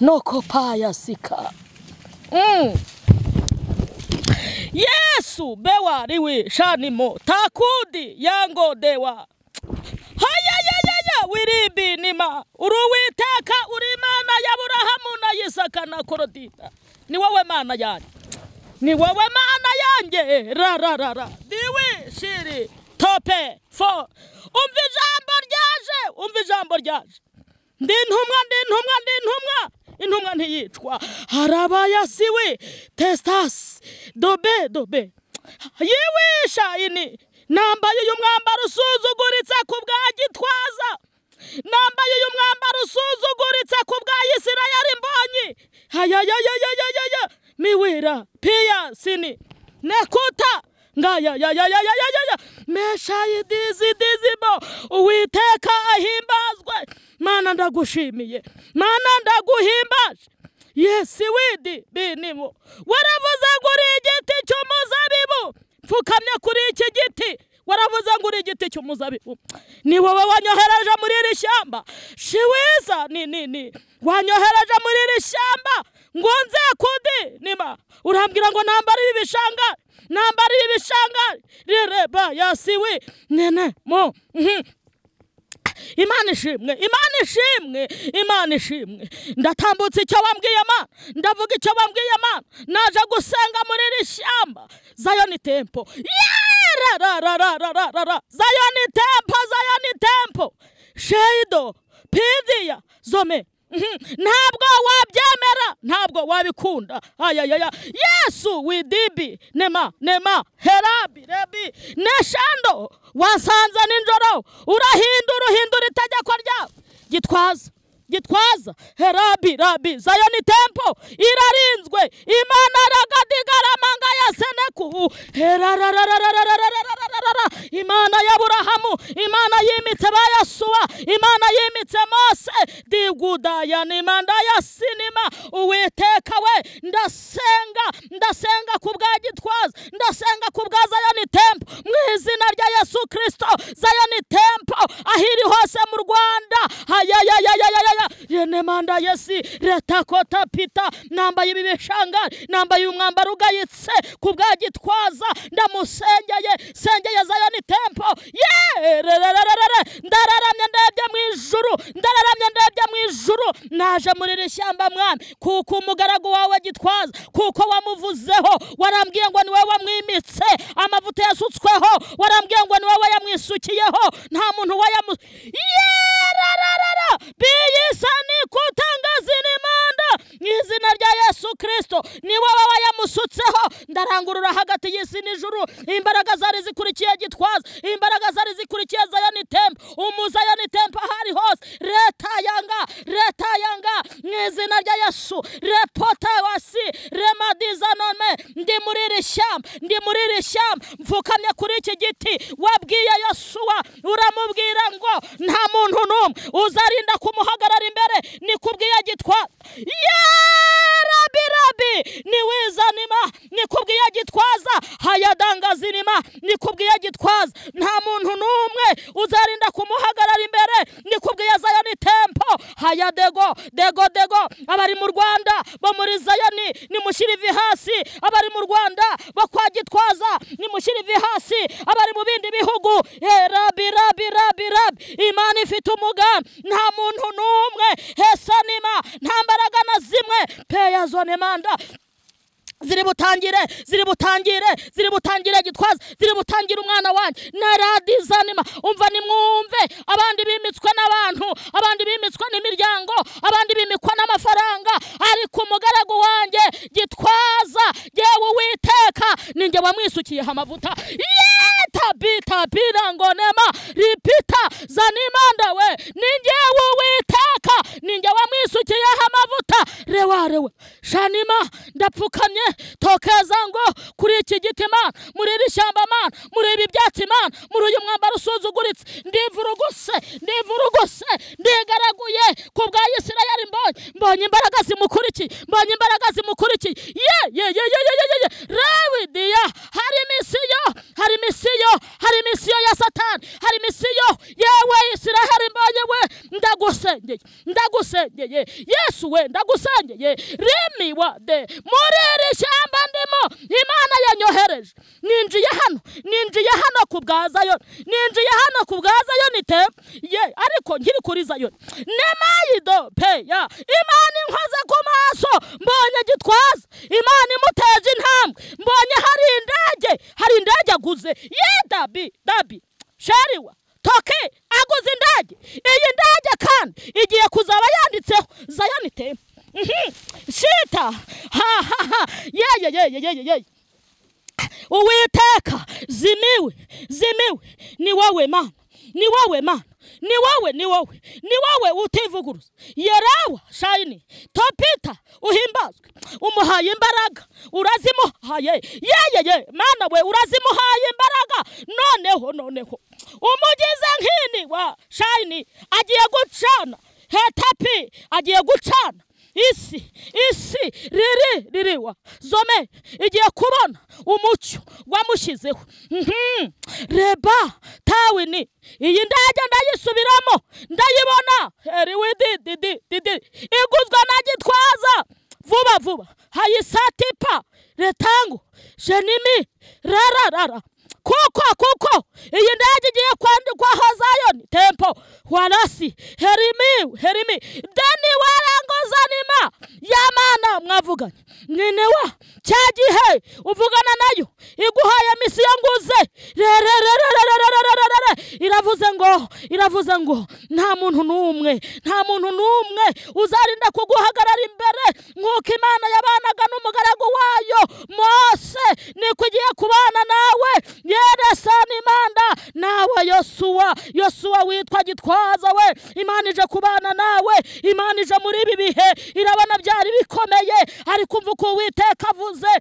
noko paya sika Yesu bewa riwi shanimo takudi yango dewa hayayayaya wiribi nima uruwiteka uri Imana ya Aburahamu na Isaka na Korodita ni wowe Mana yanjye ni wowe Mana yanjye rararara diwi shiri tope fo umva ijambo ryaje ndi intumwa intumwa ntiyicwa harabayasiwe testas dobe yiwisha ini nambaye uyu mwambaro usuzuguritse ku bwa Gitwaza nambaye uyu mwambaro usuzuguritse ku bwa Isirayeli mbonyi hayayayayayaya miwira pia sini nekuta ngaya ya meshayi dizimo Uwiteka ahimbazwe Mana ndagushimiye Mana ndaguhimbaje Yesu widi binimo waravuze ngo uri igiti cy'umuzabibu pfukamye kuri iki giti waravuze ngo uri igiti cy'umuzabibu ni wowe wanyohereje muri iri shyamba shiwiza ni wanyohereje muri iri shyamba ngo nze kudi nima urambwira ngo nambara ibishanga rireba yasiwe nene mo Imana ishimwe ndatambutse icyo wambwiye Mana ndavuga icyo wambwiye Mana naje gusenga muri iri shyamba Zion Temple Zion Temple Sheido Pidia Zome ntabwo wabyemera ntabwo wabikunda ayayaya Yesu widibi nema herabi rebi neshando wasanze ninjoro urahindura itegeko ryawe Gitwaza herabi rabi Zion Temple irarinzwe Imana ragadigaramanga ya Seneku Imana ya Aburahamu Imana yimitse Bayasuwa Imana yimitse Mose digudaya nimanda ya sinima Uwiteka we ndasenga ku bwa Gitwaza ndasenga ku bwa Zion Temple mu izina rya Yesu Kristo Zion Temple ahiri hose mu Rwanda hayayayayaya yenemanda yesi retakota pita nambaye ibishanga nambaye umwambaro ugayitse ku bwa Gitwaza ndamusengeye Zion Temple ndararamye ndebye mu ijuru naje muri iri shyamba mwami kuko umugaragu wawe Gitwaza kuko wamuvuzeho warambwiye ngo ni wowe wamwimitse amavuta yasutsweho warambwiye ngo ni wowe yamwisukiyeho nta muntu biyisani kutangaza imanda izina rya Yesu Kristo ni wowe wayamusutseho ndarangurura hagati y'isi n'ijuru imbaraga zari zikurikiye Gitwaza imbaraga zari zikurikiye Zion Temple Zion Temple hari hose reta yanga mu izina rya Yesu repota wasi remadizanome ndi muri iri shyamba mfukamye kuri iki giti wabwiye Yosuwa uramubwira ngo nta muntu n'umwe uzarinda kumuhagarara imbere ni kubwiye Gitwaza rabi ni wizanima ni kubwiye Gitwaza hayadangazinima ni kubwiye Gitwaza nta muntu n'umwe uzarinda kumuhagarara imbere ni kubwiye Zion Temple hayadego abari mu Rwanda bo muri Zion ni mushirivi hasi abari mu Rwanda bo kwa Gitwaza ni mushirivi hasi abari mu bindi bihugu rabi Imana ifite umugambi nta muntu n'umwe hesanima nta mbaraga na zimwe peya zone manda ziri butangire Gitwaza ziri butangire umwana wanjye naradizanima umva nimwumve abandi bimitswe n'abantu abandi bimitswe n'imiryango abandi bimikwa n'amafaranga ariko umugaragu wanjye Gitwaza yewe Uwiteka ninjye wamwisukiyeho amavuta bita birangonema ripita zanimanda we ninjye Uwiteka ninjye wamwisukiyeho amavuta rewa shanima ndapfukamye tokeza ngo kuri iki giti Mana muri iri shyamba Mana muri ibi byatsi Mana muri uyu mwambaro usuzuguritse ndivuruguse ndigaraguye ku bwa Isirayeli mbonye imbaraga zimukurikiye rawidiya hari misiyo ya Satani hari misiyo yewe Isirayeli mbonye we ndagusengeye Yesu we ndagusengeye remi wade muri iri shyamba ndimo Imana yanyohereje ninjiye hano kubwazayo nite ye ariko nkiri kuri zayo nemayido peya Imana inkoze ku maso mbonye Gitwaza Imana imuteje intambwe mbonye hari indege aguze ye dabi shariwa toke aguze indege iyi ndege kandi igiye kuzaba yanditseho Zion Temple shita ye Uwiteka zimiwe ni wowe Mana ni wowe utivuguruza Yerawa shayini topita uhimbazwe umuhaye imbaraga urazimuhaye ye Mana we urazimuhaye imbaraga noneho umugize nkini wa shayini agiye gucana hetapi agiye gucana isi ririwa zome igiye kubona umucyo wamushizeho reba tawini iyi ndege ndayisubiramo ndayibona didi iguzwa na Gitwaza vuba hayisatipa retango jenimi rara kuko iyi ndege igiye kwandikwaho Zion Temple warasi herimi deni warangozanima y'Amana mwavuganye ninewa cyagihe uvugana nayo iguhaye misiyo nguze iravuze ngo nta muntu n'umwe uzarinda kuguhagarara imbere nk'uko Imana yabanaga n'umugaragu wayo Mose niko igiye kubana nawe yeresana Imana nawe Yosuwa witwa Gitwaza we Imana ije kubana nawe Imana ije muri ibi bihe irabona byari bikomeye ariko umva uko Uwiteka avuze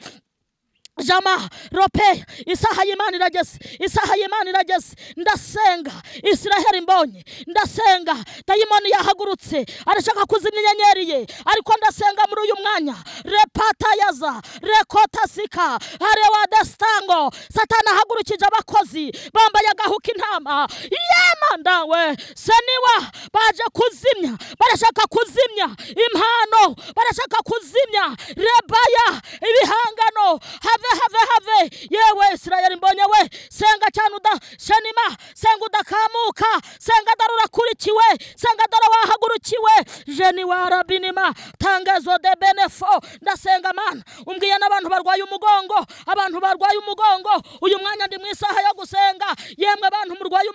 Jama rope isaha y'Imana irageze ndasenga Israheli mbonye ndasenga dayimoni yahagurutse arashaka kuzimya inyenyeri ye ariko ndasenga muri uyu mwanya repata yaza rekota sika arewa destango Satana hagurukije abakozi bambaye agahuka intama Yemanda we seniwa baje kuzimya barashaka kuzimya impano barashaka kuzimya rebaya ibihangano have yewe Israeli mbonye we senga cyane shenima senga udakamuka senga darura kurikiwe senga dara wahagurukiwe jeni warabinima tangazo de benefo ndasenga Mana umbwiye n'abantu barwaye umugongo uyu mwanya ndi mwisaha yo gusenga yemwe abantu murwaye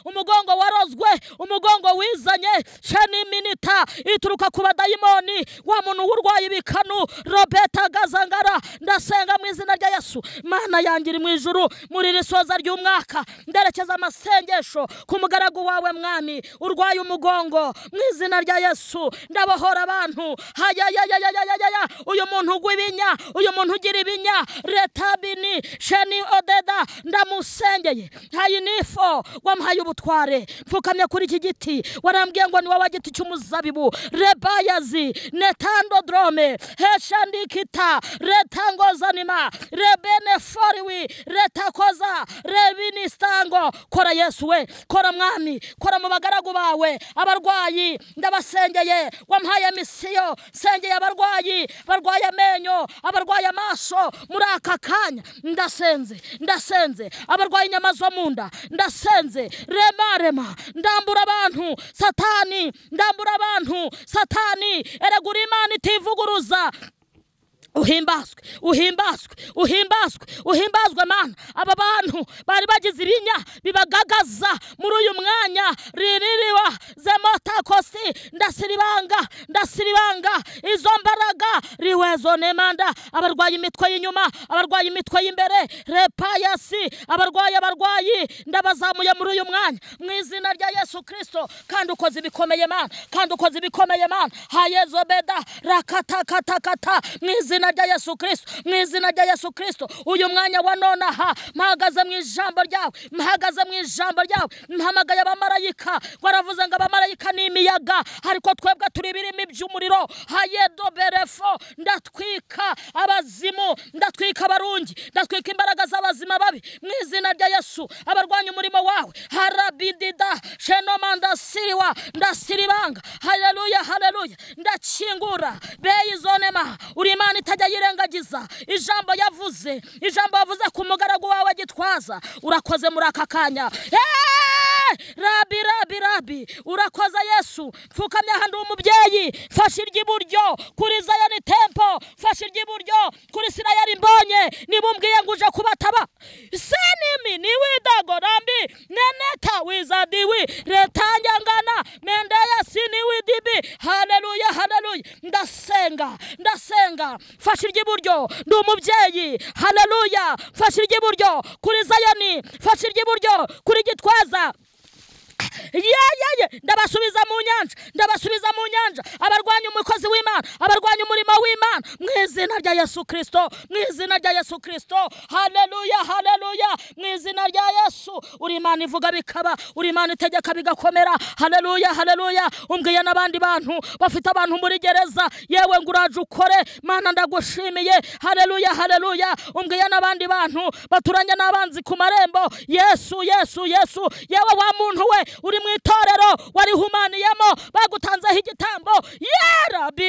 umugongo warozwe umugongo wizanye sheni minita ituruka ku badayimoni wa muntu urwaye ibikanu Roberta Gazangara ndasenga mu izina rya Yesu Mana yangira mu ijuru muri risoza ry'umwaka nderekeza amasengesho ku mugaragu wawe mwami urwaye umugongo mu izina rya Yesu ndabohora abantu uyu muntu ugwibinya uyu muntu ugira ibinya retabini sheni odeda ndamusengeye hayinifo wamuhaye ubutware mfukamye kuri iki giti warambwiye ngo ni wowe giti cy'umuzabibu rebayazi netando drome heshandikita retangozanima rebene foriwi retakoza rebinistango kora Yesu we kora mwami kora mu bagaragu bawe abarwayi ndabasengeye wamuhaye misiyo sengeye abarwayi barwaye amenyo abarwaye amaso muri aka kanya ndasenze abarwaye inyama zo munda ndasenze rema ndambura abantu satani eragura Imana itivuguruza uhimbazwe Mana aba bantu bari bagize ibinya bibagagaza muri uyu mwanya riririwa zemota kosi ndasiribanga izo mbaraga riwezo nemanda abarwaye imitwe y'inyuma abarwaye imitwe y'imbere repayasi abarwayi ndabazamuye muri uyu mwanya mu izina rya Yesu Kristo kandi ukoze bikomeye Mana hayezo beda rakata mu izina rya Yesu Kristo uyu mwanya wa nonaha mpagaze mu ijambo ryawe mpamagaye abamarayika waravuze ngo abamarayika marayika n'imiyaga ariko twebwe turi birimi by'umuriro. Hayedo berefo ndatwika abazimu, ndatwika abarungi, ndatwika imbaraga z'abazima babi mu izina rya Yesu. Abarwanya umurimo wawe harabidida shenomanda siriwa ndasiribanga. Haleluya haleluya. Ndakingura beyizonema. Uri Imana itajya yirengagiza ijambo yavuze, ijambo yavuze ku mugaragu wawe Gitwaza. Urakoze muri aka kanya. Rabi rabi rabi, urakoza Yesu. Pfukamye handi umubyeyi, fasha iry'iburyo kuri Zion Temple, fasha iry'iburyo kuri Isirayeli mbonye. Nibumbwiye ngo uje kubataba senimi ni widago rambi neneta wizadiwi retanyangana mendaya sini widibi. Haleluya haleluya. Ndasenga fasha iry'iburyo ndi umubyeyi. Haleluya. Fasha iry'iburyo kuri Zion, fasha iry'iburyo kuri Gitwaza. Ndabasubiza mu nyanja abarwanya umukozi w'Imana, abarwanya umurimo w'Imana mu izina rya Yesu Kristo, mu izina rya Yesu Kristo. Haleluya haleluya. Mu izina rya Yesu. Uri Imana ivuga bikaba, uri Imana itegeka bigakomera. Haleluya haleluya. Umbwiye n'abandi bantu bafite abantu muri gereza, yewe ngo uraje ukore. Mana ndagushimiye. Haleluya haleluya. Umbwiye n'abandi bantu baturanye n'abanzi ku marembo. Yesu yewe wa muntu we uri mu itorero warihumaniyemo bagutanzeho igitambo.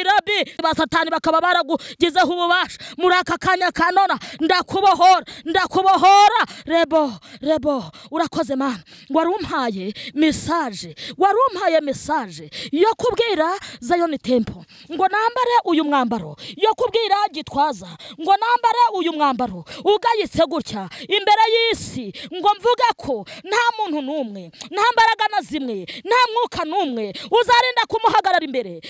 Rabi basatani bakaba baragugizeho ububasha muri aka kanya kanona. Ndakubohora rebo. Urakoze Mana. Warumpaye message yo kubwira Zion Temple ngo nambare uyu mwambaro, yo kubwira Gitwaza ngo nambare uyu mwambaro ugayitse gutya imbere y'isi, ngo mvuge ko nta muntu n'umwe, nta mbaraga na zimwe, nta mwuka n'umwe uzarinda kumuhagarara imbere.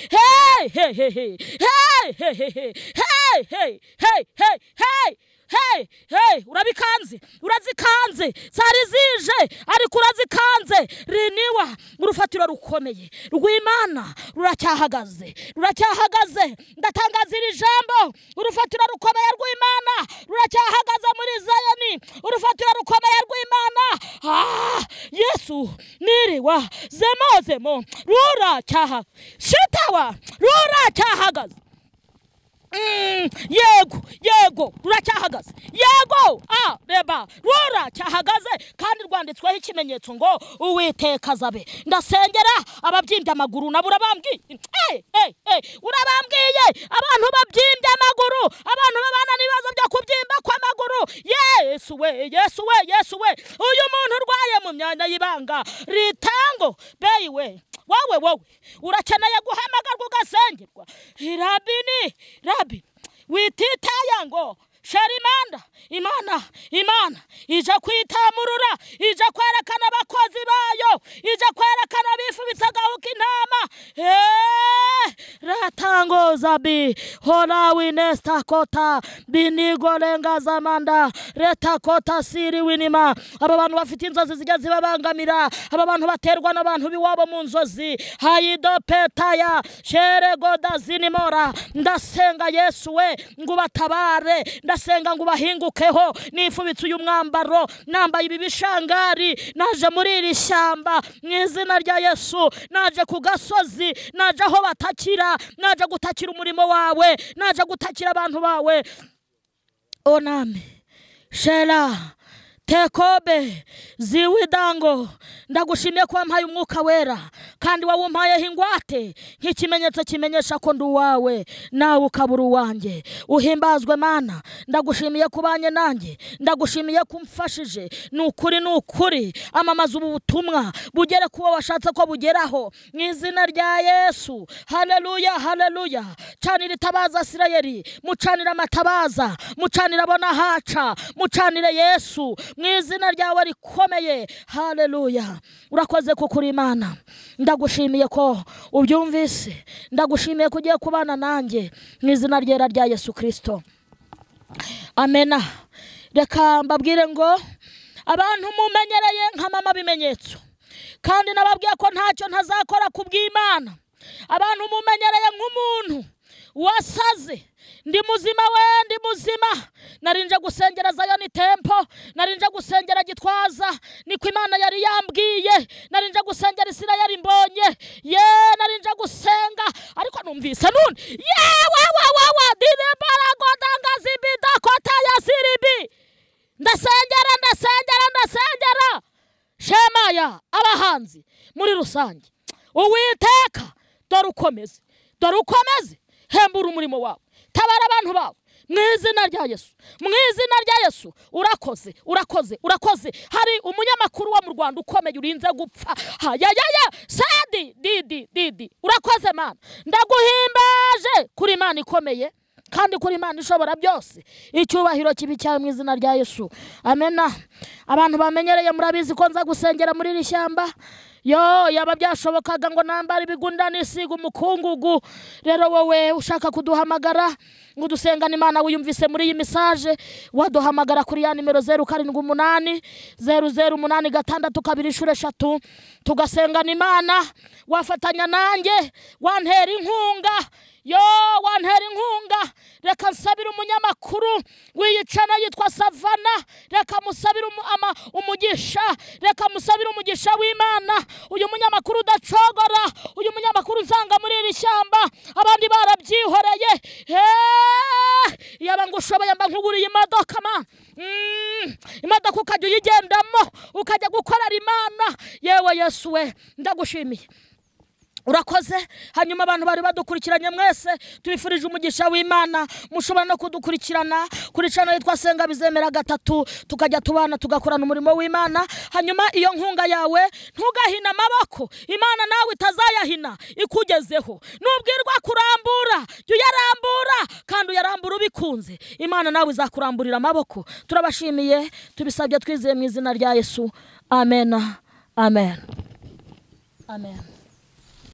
Urazikanze zari zije ariko urazikanze. Riniwa urufatiro rukomeye rw'Imana ruracyahagaze. Ndatangazira ijambo. Urufatiro rukomeye rw'Imana ruracyahagaze muri Zion. Urufatiro rukomeye rw'Imana. Yesu niriwa zemo ruracyahagaze. Yego ruracyahagaze. Reba ruracyahagaze kandi rwanditsweho ikimenyetso ngo Uwiteka azabe. Ndasengera ababyimbye amaguru nabo urabambwiye. Urabambwiye abantu babyimbye amaguru, abantu babana n'ibibazo byo kubyimba kw'amaguru. Yesu we uyu muntu urwaye mu myanya y'ibanga ritango beyiwe. Wowe urakeneye guhamagarwa ugasengerwa. Rabi wititaya ngo Sharimanda Imana ije kwitamurura, ije kwerekana abakozi bayo, ije kwerekana bifubitsaga ukintama. Ratangoza bi hora winesta kota binigolenga zamanda reta kota siri winima. Aba bantu bafite inzozi zijya zibabangamira, aba bantu baterwa n'abantu biwabo mu nzozi. Hayido petaya sheregoda zinimora. Ndasenga Yesu we ngo batabare, ndasenga ngo bahingukeho. Nifubitse uyu mwambaro, nambaye ibi bishangari, naje muri iri shyamba mu izina rya Yesu. Naje ku gasozi, naje aho batakira, naje gutakira umurimo wawe, naje gutakira abantu bawe. Oname shela tekobe ziwidango. Ndagushimiye ko wampaye umwuka wera kandi wawumpayeho ingwate nk'ikimenyetso kimenyesha ko ndi uwawe nawe ukabura uwanjye. Uhimbazwe Mana. Ndagushimiye kubanye nanjye, ndagushimiye kumfashije. Nukuri amamaza ubu butumwa bugere kuwo washatse ko bugeraho mu izina rya Yesu. Haleluya. Canira itabaza Isirayeli, mucanira amatabaza, mucanira abona haca, mucanire Yesu mu izina ryawe rikomeye. Haleluya. Urakoze kuko uri Imana. Ndagushimiye ko ubyumvise, ndagushimiye ko ugiye kubana nanjye mu izina ryera rya Yesu Kristo. Amena. Reka mbabwire ngo abantu mumenyereye nka mama bimenyetso, kandi nababwiye ko ntacyo ntazakora kubw'Imana. Abantu mumenyereye nk'umuntu wasaze, ndi muzima we ndi muzima. Narinje gusengera Zion Temple, narinje gusengera Gitwaza, niko Imana yari yambwiye. Narinje gusengera Isirayeli mbonye, narinje gusenga ariko numvise none wa dine baragodanga zibida kota ya siribi. Ndasengera Shemaya abahanzi muri rusange. Uwiteka dore ukomeze hembura umurimo wawe, tabara abantu bawe mu izina rya Yesu. Urakoze. Hari umunyamakuru wa mu Rwanda ukomeye urinze gupfa. Sadi didi urakoze Mana, ndaguhimbaje kuri Imana ikomeye kandi kuri Imana ishobora byose. Icyubahiro kibi cyawe mu izina rya Yesu, amena. Abantu bamenyereye murabizi ko nza gusengera muri iri shyamba. Yaba byashobokaga ngo nambara ibigunda nisiga umukungugu. Rero wowe ushaka kuduhamagara ngo dusengane Imana wiyumvise muri iyi message, waduhamagara kuri ya nimero 078 008 623 tugasengana Imana. Wafatanya nanjye wantera inkunga, reka nsabira umunyamakuru wiyicana yitwa Savana, reka musabira umugisha, reka musabira umugisha w'Imana. Uyu munyamakuru udacogora, uyu munyamakuru usanga muri iri shyamba abandi barabyihoreye. Yaba ngo ushoboye mba nkuguriye imodoka ma, imodoka ukajya uyigendamo ukajya gukorera Imana. Yewe Yesu we ndagushimiye, urakoze. Hanyuma abantu bari badukurikiranye mwese tubifurije umugisha w'Imana. Mushobora no kudukurikirana kuri channel yitwa Senga Bizemera 3, tukajya tubana tugakorana umurimo w'Imana. Hanyuma iyo nkunga yawe ntugahina amaboko, Imana nawe itazayahina ikugezeho. Nubwirwa kurambura jya uyarambura, kandi uyarambura ubikunze. Imana nawe izakuramburira amaboko. Turabashimiye, tubisabye twizeye mu izina rya Yesu, amen.